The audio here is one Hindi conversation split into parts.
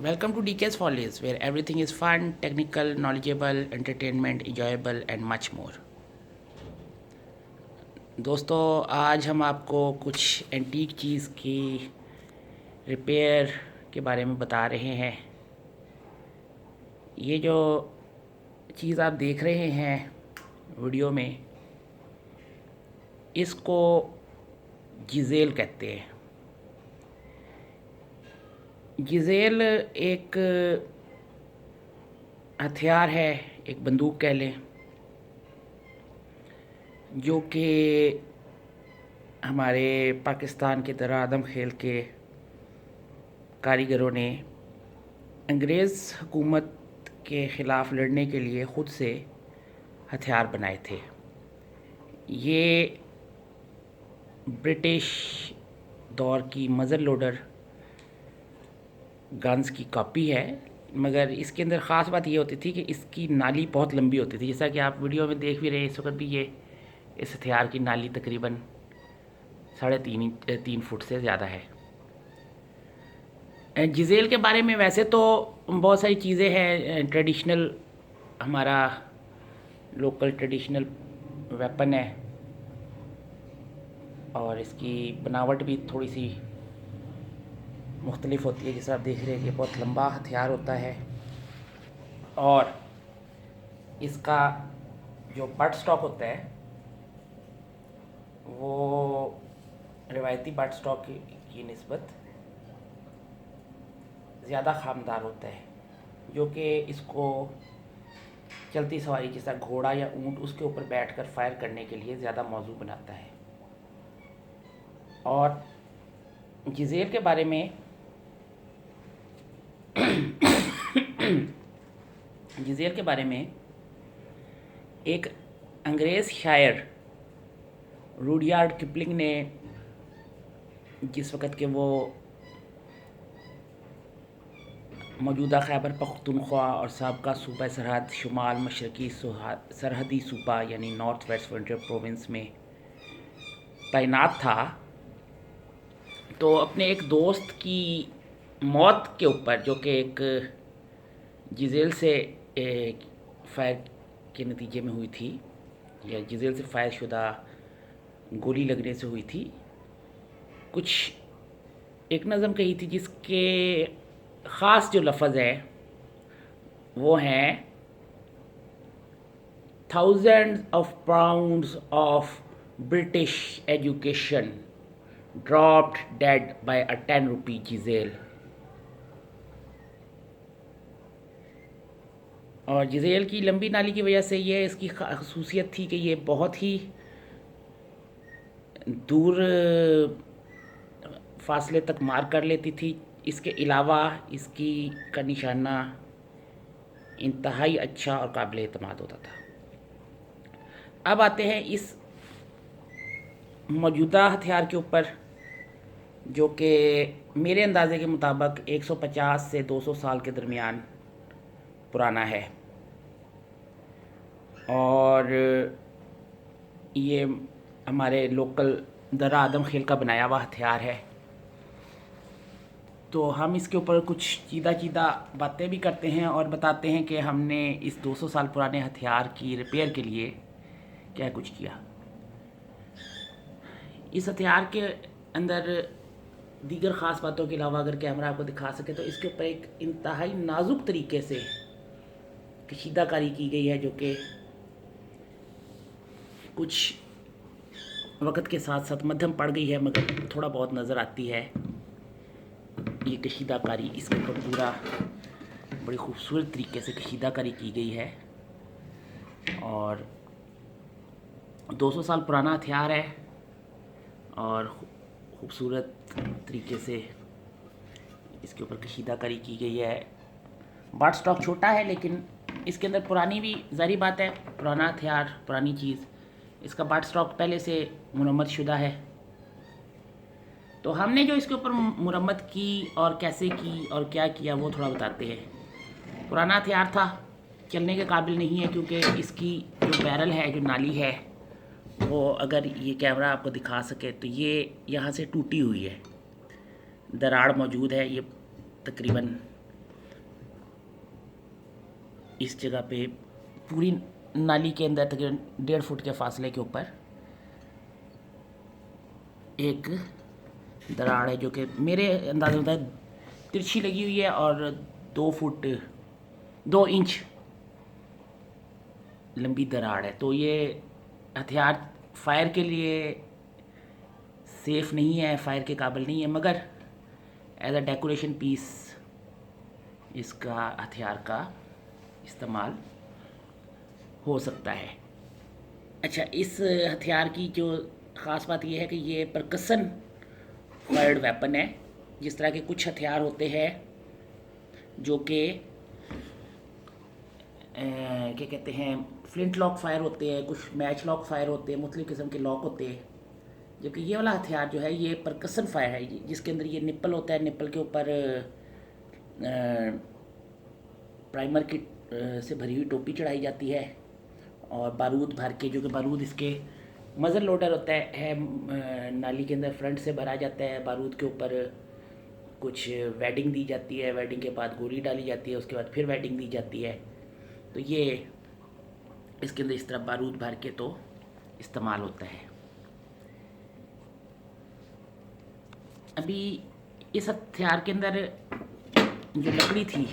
Welcome to DK's Follies, where everything is fun, technical, knowledgeable, entertainment, enjoyable and much more. दोस्तों आज हम आपको कुछ एंटीक चीज़ की रिपेयर के बारे में बता रहे हैं। ये जो चीज़ आप देख रहे हैं वीडियो में, इसको जिजेल कहते हैं। जिजेल एक हथियार है, एक बंदूक कह लें, जो कि हमारे पाकिस्तान के दरादम खेल के कारीगरों ने अंग्रेज़ हुकूमत के ख़िलाफ़ लड़ने के लिए ख़ुद से हथियार बनाए थे। ये ब्रिटिश दौर की मज़र लोडर गन्स की कॉपी है, मगर इसके अंदर ख़ास बात ये होती थी कि इसकी नाली बहुत लंबी होती थी। जैसा कि आप वीडियो में देख भी रहे हैं, इस वक्त भी ये इस हथियार की नाली तकरीबन 3.5 फुट से ज़्यादा है। जिजेल के बारे में वैसे तो बहुत सारी चीज़ें हैं। ट्रेडिशनल, हमारा लोकल ट्रेडिशनल वेपन है और इसकी बनावट भी थोड़ी सी मुख्तलिफ होती है। जैसा आप देख रहे हैं कि बहुत लंबा हथियार होता है और इसका जो बट स्टॉक होता है वो रिवायती बट स्टॉक की निस्बत ज़्यादा खामदार होता है, जो कि इसको चलती सवारी जैसा घोड़ा या ऊंट उसके ऊपर बैठकर फायर करने के लिए ज़्यादा मौजू बनाता है। और जिजेल के बारे में जिजेल के बारे में एक अंग्रेज़ शायर रुडयार्ड किपलिंग ने, जिस वक़्त के वो मौजूदा खैबर पख्तूनख्वा और साबका सूबा सरहद शुमाल मशरकी सरहदी सूबा यानी नॉर्थ वेस्ट फ्रंटियर प्रोविंस में तैनात था, तो अपने एक दोस्त की मौत के ऊपर, जो कि एक जिजेल से फायर के नतीजे में हुई थी या जिजेल से फायर शुदा गोली लगने से हुई थी, कुछ एक नज़म कही थी जिसके ख़ास जो लफ्ज़ है वो हैं thousands of pounds of British education dropped dead by a 10 rupee जिजेल। और जिजेल की लंबी नाली की वजह से ये इसकी खसूसियत थी कि ये बहुत ही दूर फासले तक मार कर लेती थी। इसके अलावा इसकी का निशाना इंतहाई अच्छा और काबिल एतमाद होता था। अब आते हैं इस मौजूदा हथियार के ऊपर, जो कि मेरे अंदाज़े के मुताबिक 150 से 200 साल के दरमियान पुराना है और ये हमारे लोकल दर्रा आदम खेल का बनाया हुआ हथियार है। तो हम इसके ऊपर कुछ चीदा बातें भी करते हैं और बताते हैं कि हमने इस 200 साल पुराने हथियार की रिपेयर के लिए क्या कुछ किया। इस हथियार के अंदर दीगर ख़ास बातों के अलावा अगर कैमरा आपको दिखा सके तो इसके ऊपर एक इंतहाई नाजुक तरीके से कशीदाकारी की गई है, जो कि कुछ वक्त के साथ साथ मध्यम पड़ गई है, मगर थोड़ा बहुत नज़र आती है। ये कशीदाकारी इसके ऊपर पूरा बड़ी खूबसूरत तरीके से कशीदाकारी की गई है और 200 साल पुराना हथियार है और खूबसूरत तरीके से इसके ऊपर कशीदाकारी की गई है। बट स्टॉक छोटा है, लेकिन इसके अंदर पुरानी भी ज़ाहिर बात है, पुराना हथियार पुरानी चीज़, इसका बट स्टॉक पहले से मुरम्मत शुदा है। तो हमने जो इसके ऊपर मुरम्मत की और कैसे की और क्या किया वो थोड़ा बताते हैं। पुराना हथियार था, चलने के काबिल नहीं है, क्योंकि इसकी जो बैरल है, जो नाली है, वो अगर ये कैमरा आपको दिखा सके तो ये यहाँ से टूटी हुई है, दरार मौजूद है। ये तकरीबन इस जगह पे पूरी नाली के अंदर तकरीबन 1.5 फुट के फासले के ऊपर एक दरार है जो कि मेरे अंदाजे में तिरछी लगी हुई है और 2 इंच लंबी दरार है। तो ये हथियार फायर के लिए सेफ़ नहीं है, फायर के काबिल नहीं है, मगर एज अ डेकोरेशन पीस इसका हथियार का इस्तेमाल हो सकता है। अच्छा, इस हथियार की जो ख़ास बात यह है कि ये परकसन फायर्ड वेपन है। जिस तरह के कुछ हथियार होते हैं जो कि क्या कहते हैं, फ्लिंट लॉक फायर होते हैं, कुछ मैच लॉक फायर होते हैं, मुख्तलिफ़ किस्म के लॉक होते हैं, जबकि ये वाला हथियार जो है ये परकसन फायर है, जिसके अंदर ये निप्पल होता है। निप्पल के ऊपर प्राइमर की से भरी हुई टोपी चढ़ाई जाती है और बारूद भर के, जो कि बारूद इसके मज़र लोडर होता है, नाली के अंदर फ्रंट से भरा जाता है। बारूद के ऊपर कुछ वेडिंग दी जाती है, वेडिंग के बाद गोली डाली जाती है, उसके बाद फिर वेडिंग दी जाती है। तो ये इसके अंदर इस तरह बारूद भर के तो इस्तेमाल होता है। अभी इस हथियार के अंदर जो लकड़ी थी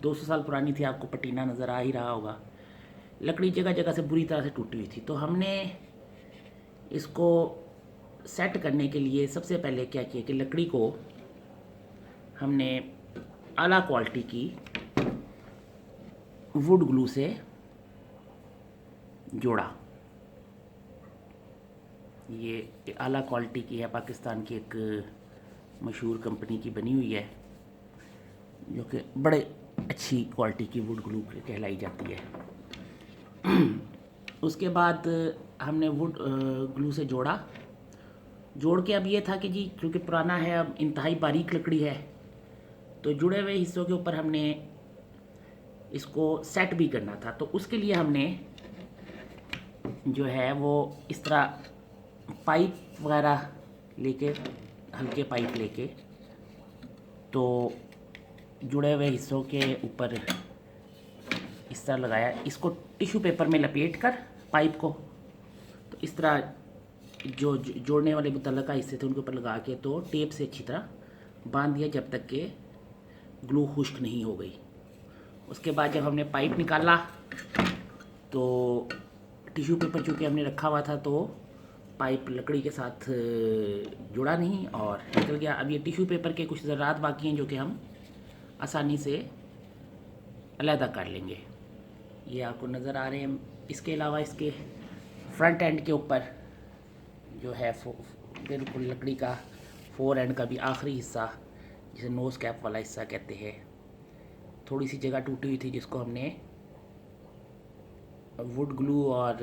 200 साल पुरानी थी, आपको पटीना नज़र आ ही रहा होगा। लकड़ी जगह जगह से बुरी तरह से टूटी हुई थी। तो हमने इसको सेट करने के लिए सबसे पहले क्या किया कि लकड़ी को हमने आला क्वालिटी की वुड ग्लू से जोड़ा। ये आला क्वालिटी की है, पाकिस्तान की एक मशहूर कंपनी की बनी हुई है, जो कि बड़े अच्छी क्वालिटी की वुड ग्लू कहलाई जाती है। उसके बाद हमने वुड ग्लू से जोड़ के अब ये था कि जी क्योंकि पुराना है, अब इंतहाई बारीक लकड़ी है, तो जुड़े हुए हिस्सों के ऊपर हमने इसको सेट भी करना था। तो उसके लिए हमने जो है वो इस तरह पाइप वगैरह लेके, हल्के पाइप लेके, तो जुड़े हुए हिस्सों के ऊपर इस तरह लगाया। इसको टिश्यू पेपर में लपेट कर पाइप को, तो इस तरह जो जोड़ने वाले मुतल्लका हिस्से थे उनके ऊपर लगा के तो टेप से अच्छी तरह बांध दिया जब तक कि ग्लू खुश्क नहीं हो गई। उसके बाद जब हमने पाइप निकाला तो टिश्यू पेपर चूँकि हमने रखा हुआ था तो पाइप लकड़ी के साथ जुड़ा नहीं और निकल गया। अब ये टिश्यू पेपर के कुछ ज़रात बाकी हैं जो कि हम आसानी से अलहदा कर लेंगे। ये आपको नज़र आ रहे हैं। इसके अलावा इसके फ्रंट एंड के ऊपर जो है बिल्कुल लकड़ी का फोर एंड का भी आखिरी हिस्सा, जिसे नोज़ कैप वाला हिस्सा कहते हैं, थोड़ी सी जगह टूटी हुई थी जिसको हमने वुड ग्लू और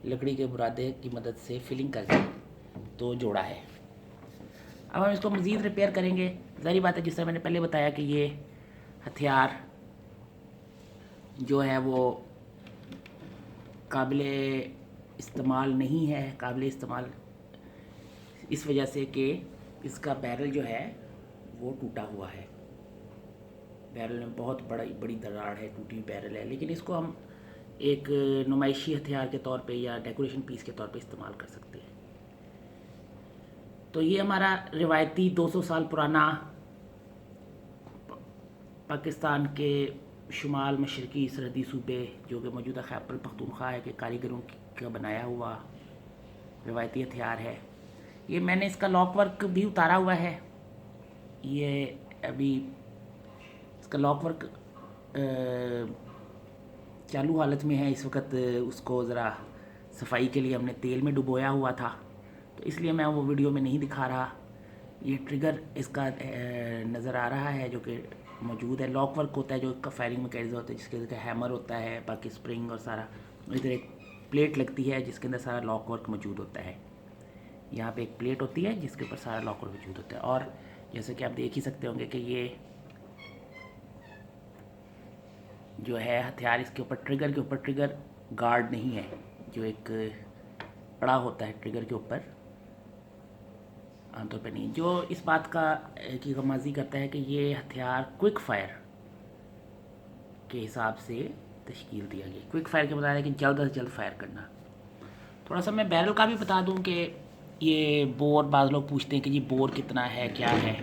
लकड़ी के बुरादे की मदद से फिलिंग करके तो जोड़ा है। अब हम इसको मज़ीद रिपेयर करेंगे। ज़ाहिर बात है, जिस तरह मैंने पहले बताया कि ये हथियार जो है वो काबिले इस्तेमाल नहीं है। काबिले इस्तेमाल इस वजह से कि इसका बैरल जो है वो टूटा हुआ है। बैरल में बहुत बड़ी दरार है, टूटी बैरल है, लेकिन इसको हम एक नुमाइशी हथियार के तौर पे या डेकोरेशन पीस के तौर पे इस्तेमाल कर सकते हैं। तो ये हमारा रिवायती 200 साल पुराना पाकिस्तान के शुमाल मशरकी सरहदी सूबे जो कि मौजूदा खैबर पख्तूनख्वा है के कारीगरों का बनाया हुआ रिवायती हथियार है। ये मैंने इसका लॉक वर्क भी उतारा हुआ है। ये अभी इसका लॉक वर्क चालू हालत में है इस वक्त। उसको ज़रा सफाई के लिए हमने तेल में डुबोया हुआ था, तो इसलिए मैं वो वीडियो में नहीं दिखा रहा। ये ट्रिगर इसका नज़र आ रहा है जो कि मौजूद है। लॉक वर्क होता है जो इसका फायरिंग मैकेनिज्म होता है, जिसके अंदर हैमर होता है, बाकी स्प्रिंग और सारा। इधर एक प्लेट लगती है जिसके अंदर सारा लॉक वर्क मौजूद होता है। यहाँ पे एक प्लेट होती है जिसके ऊपर सारा लॉक वर्क मौजूद होता है। और जैसे कि आप देख ही सकते होंगे कि ये जो है हथियार, इसके ऊपर ट्रिगर के ऊपर ट्रिगर गार्ड नहीं है, जो एक पड़ा होता है ट्रिगर के ऊपर, आमतौर पर नहीं, जो इस बात का की गमाजी करता है कि ये हथियार क्विक फायर के हिसाब से तश्कील दिया गया। क्विक फायर के बता रहे हैं कि जल्द से जल्द फायर करना। थोड़ा सा मैं बैरल का भी बता दूं कि ये बोर, बाज़ लोग पूछते हैं कि जी बोर कितना है, क्या है।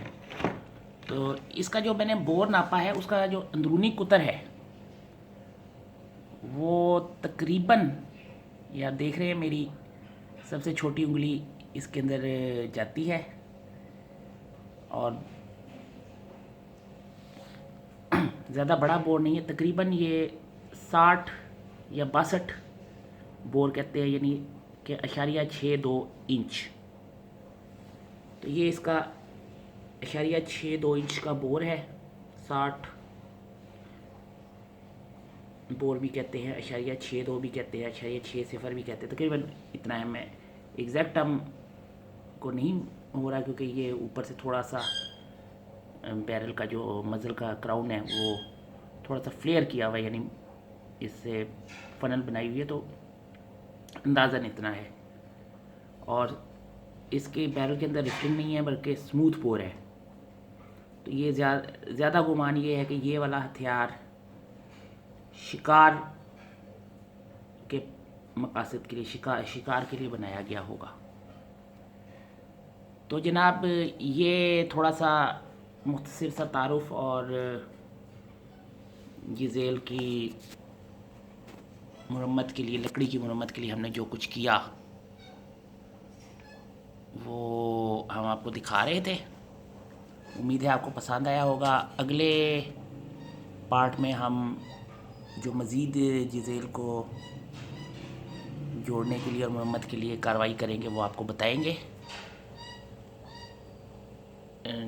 तो इसका जो मैंने बोर नापा है, उसका जो अंदरूनी कुतर है वो तकरीबन, ये आप देख रहे हैं मेरी सबसे छोटी उंगली इसके अंदर जाती है, और ज़्यादा बड़ा बोर नहीं है। तकरीबन ये 60 या 62 बोर कहते हैं, यानी कि 0.62 इंच। तो ये इसका 0.62 इंच का बोर है। 60 बोर भी कहते हैं, 0.62 भी कहते हैं, 0.60 भी कहते हैं। तकरीबन इतना है। मैं एग्जैक्ट टर्म को नहीं हो रहा क्योंकि ये ऊपर से थोड़ा सा बैरल का जो मज़ल का क्राउन है वो थोड़ा सा फ्लेयर किया हुआ है, यानी इससे फनल बनाई हुई है, तो अंदाज़न इतना है। और इसके बैरल के अंदर रिफलिंग नहीं है बल्कि स्मूथ बोर है। तो ये ज़्यादा गुमान ये है कि ये वाला हथियार शिकार के मकासद के लिए, शिकार के लिए बनाया गया होगा। तो जनाब ये थोड़ा सा मुख्तसर सा तारुफ और गिज़ेल की मरम्मत के लिए, लकड़ी की मरम्मत के लिए हमने जो कुछ किया वो हम आपको दिखा रहे थे। उम्मीद है आपको पसंद आया होगा। अगले पार्ट में हम जो मज़ीद गिज़ेल को जोड़ने के लिए और मरम्मत के लिए कार्रवाई करेंगे वो आपको बताएंगे।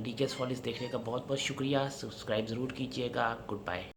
डीकेएस फॉलिस देखने का बहुत बहुत शुक्रिया। सब्सक्राइब ज़रूर कीजिएगा। Good bye.